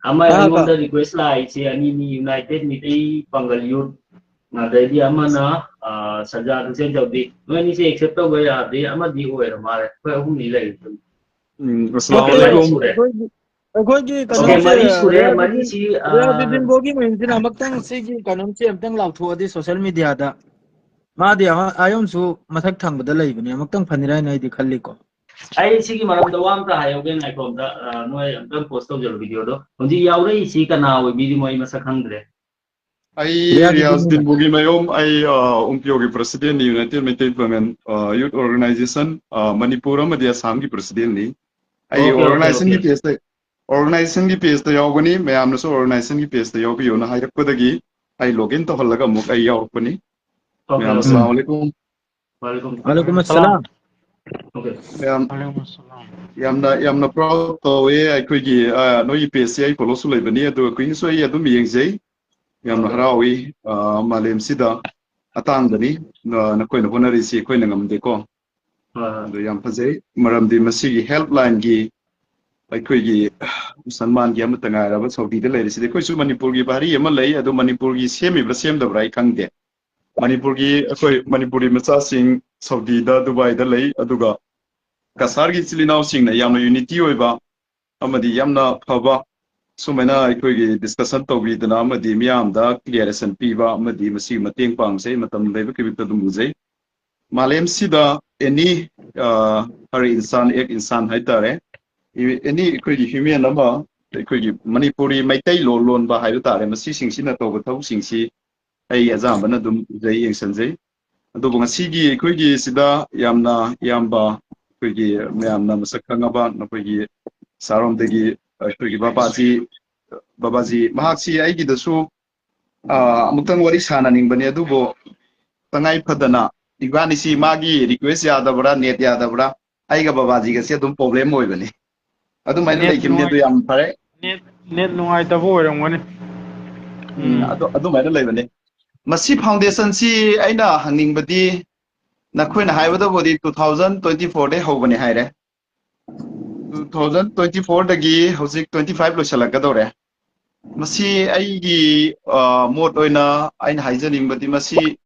ama Ka aingondda request laise ani ni United Mitai Pangal Youth ngadaidi amana Sajjad Hussain Chowdhury noi ni se accept tawba yade amadi oira mare koi ahum ni lai Okay, okay mari Assalamualaikum. sure ꯑꯩꯈꯣꯏꯒꯤ okay ꯀꯩꯅꯣꯝꯁꯦ mari sure mari si ꯔꯤꯌꯥꯗꯨꯗꯤꯟꯕꯣꯒꯤ ꯃꯌꯨꯝꯁꯤꯅ ꯑꯃꯨꯛꯇꯪ ꯁꯤꯒꯤ ꯀꯩꯅꯣꯝꯁꯦ ꯑꯃꯨꯛꯇꯪ ꯂꯥꯎꯊꯣꯛꯑꯗꯤ social ꯃꯤꯗꯤꯌꯥꯗ ꯃꯥꯗꯤ ꯑꯌꯣꯝꯁꯨ ꯃꯊꯛ ꯊꯪꯕꯗ ꯂꯩꯕꯅꯤ ꯑꯃꯨꯛꯇꯪ ꯐꯅꯤꯔꯥꯏꯅ ꯑꯩꯗꯤ ꯈꯜꯂꯤꯀꯣ ai sigi maramda wamta hayogen aikomda noi amtam post tawjaro video do honji yaurei si kana oi bidi moi masak khangdre Riyazuddin Bogi Mayom, Umpiogi President ni United Metal Women Youth Organization, Manipur Amadi Assam ki President ni. okay okay okay Organization ki page ta yawgani, mayam naso organization ki page ta yawgi yona hayrakpadagi, ay login to halaga muk ay yawgpani. okay Mayam okay Assalamualaikum. walaikum वालेकुम salam अस्सलाम okay Mayam yamna proud to we ay kuigi no yi page ay follow su laibani adu kuin so ay adu miyengzay. Yamna harawi malem sida atangdani na koina honari si koina ngamde ko. adu yam fazai maramdi masigi helpline gi ꯑꯩꯈꯣꯏꯒꯤ ꯁꯟꯃꯥꯟꯒꯤ ꯑꯃꯠꯇ ꯉꯥꯏꯔꯕ ꯁꯥꯎꯗꯤꯗ ꯂꯩꯔꯤꯁꯤꯗꯤ ꯑꯩꯈꯣꯏꯁꯨ ꯃꯅꯤꯄꯨꯔꯒꯤ ꯚꯥꯔꯤ ꯑꯃ ꯂꯩ ꯑꯗꯨ ꯃꯅꯤꯄꯨꯔꯒꯤ ꯁꯦꯝꯃꯤꯕ꯭ꯔꯥ ꯁꯦꯝꯗꯕ꯭ꯔꯥ ꯑꯩ ꯈꯪꯗꯦ ꯃꯅꯤꯄꯨꯔꯒꯤ ꯑꯩꯈꯣꯏ ꯃꯅꯤꯄꯨꯔꯤ ꯃꯆꯥꯁꯤꯡ ꯁꯥꯎꯗꯤꯗ ꯗꯨꯕꯥꯏꯗ ꯂꯩ ꯑꯗꯨꯒ ꯀꯁꯥꯔꯒꯤ ꯏꯆꯤꯜ ꯏꯅꯥꯎꯁꯤꯡꯅ ꯌꯥꯝꯅ ꯌꯨꯅꯤꯇꯤ ꯑꯣꯏꯕ ꯑꯃꯗꯤ ꯌꯥꯝꯅ ꯐꯕ ꯁꯨꯃꯥꯏꯅ ꯑꯩꯈꯣꯏꯒꯤ ꯗꯤꯁꯀꯁꯟ ꯇꯧꯕꯤꯗꯅ ꯑꯃꯗꯤ ꯃꯤꯌꯥꯝꯗ ꯀ꯭ꯂꯤꯌꯔꯦꯁꯟ ꯄꯤꯕ ꯑꯃꯗꯤ ꯃꯁꯤꯒꯤ ꯃꯇꯦꯡ ꯄꯥꯡꯖꯩ ꯃꯇꯝ ꯂꯩꯕ ꯈꯤꯕꯤꯛꯇ ꯑꯗꯨꯝ ꯎꯖꯩ ꯃꯥꯂꯦꯝꯁꯤꯗ ꯑꯦꯅꯤ ꯍꯔ ꯏꯟꯁꯥꯟ ꯑꯦꯛ ꯏꯟꯁꯥꯟ ꯍꯥꯏꯇꯥꯔꯦ ꯑꯦꯅꯤ ꯑꯩꯈꯣꯏꯒꯤ ꯍ꯭ꯌꯨꯃꯦꯟ ꯑꯃ ꯑꯩꯈꯣꯏꯒꯤ ꯃꯅꯤꯄꯨꯔꯤ ꯃꯩꯇꯩ ꯂꯣꯟ ꯂꯣꯟꯕ ꯍꯥꯏꯕ ꯇꯥꯔꯦ ꯃꯁꯤꯁꯤꯡꯁꯤꯅ ꯇꯧꯕ ꯊꯕꯛꯁꯤꯡꯁꯤ ꯑꯩ ꯑꯌꯥꯝꯕꯅ ꯑꯗꯨꯝ ꯎꯖꯩ ꯌꯦꯡꯁꯟꯖꯩ ꯑꯗꯨꯕꯨ ꯉꯁꯤꯒꯤ ꯑꯩꯈꯣꯏꯒꯤ ꯁꯤꯗ ꯌꯥꯝꯅ ꯏꯌꯥꯝꯕ ꯑꯩꯈꯣꯏꯒꯤ ꯃꯌꯥꯝꯅ ꯃꯁꯛ ꯈꯪꯉꯕ ꯑꯩꯈꯣꯏꯒꯤ ꯁꯥꯔꯣꯝꯗꯒꯤ ꯑꯩꯈꯣꯏꯒꯤ ꯕꯕꯥꯖꯤ ꯃꯍꯥꯛꯁꯤ ꯑꯩꯒꯤꯗꯁꯨ ꯑꯃꯨꯛꯇꯪ ꯋꯥꯔꯤ ꯁꯥꯟꯅꯅꯤꯡꯕꯅꯤ ꯑꯗꯨꯕꯨ ꯇꯉꯥꯏ ꯐꯗꯅ ꯏꯕꯥꯅꯤꯁꯤ ꯃꯥꯒꯤ ꯔꯤꯀ꯭ꯋꯦꯁ ꯌꯥꯗꯕ꯭ꯔꯥ ꯅꯦꯠ ꯌꯥꯗꯕ꯭ꯔꯥ ꯑꯩꯒ ꯕꯕꯥꯖꯤꯒꯁꯦ ꯑꯗꯨꯝ ꯄ꯭ꯔꯣꯕ꯭ꯂꯦꯝ ꯑꯣꯏꯕꯅꯤ ꯑꯗꯨꯃꯥꯏꯅ ꯂꯩꯈꯤꯕꯅꯤ ꯑꯗꯨ ꯌꯥꯝ ꯐꯔꯦ ꯅꯦꯠ ꯅꯨꯡꯉꯥꯏꯇꯕ ꯑꯣꯏꯔꯝꯒꯅꯤ ꯑꯗꯨꯃꯥꯏꯅ ꯂꯩꯕꯅꯤ ꯃꯁꯤ ꯐꯥꯎꯟꯗꯦꯁꯟꯁꯤ ꯑꯩꯅ ꯍꯪꯅꯤꯡꯕꯗꯤ ꯅꯈꯣꯏꯅ ꯍꯥꯏꯕꯗꯕꯨꯗꯤ 2024 ꯍꯧꯕꯅꯤ ꯍꯥꯏꯔꯦ 2024 ꯍꯧꯖꯤꯛ 25 ꯂꯣꯏꯁꯤꯜꯂꯛꯀꯗꯧꯔꯦ ꯃꯁꯤ ꯑꯩꯒꯤ ꯃꯣꯠ ꯑꯣꯏꯅ ꯑꯩꯅ ꯍꯥꯏꯖꯅꯤꯡꯕꯗꯤ ꯃꯁꯤ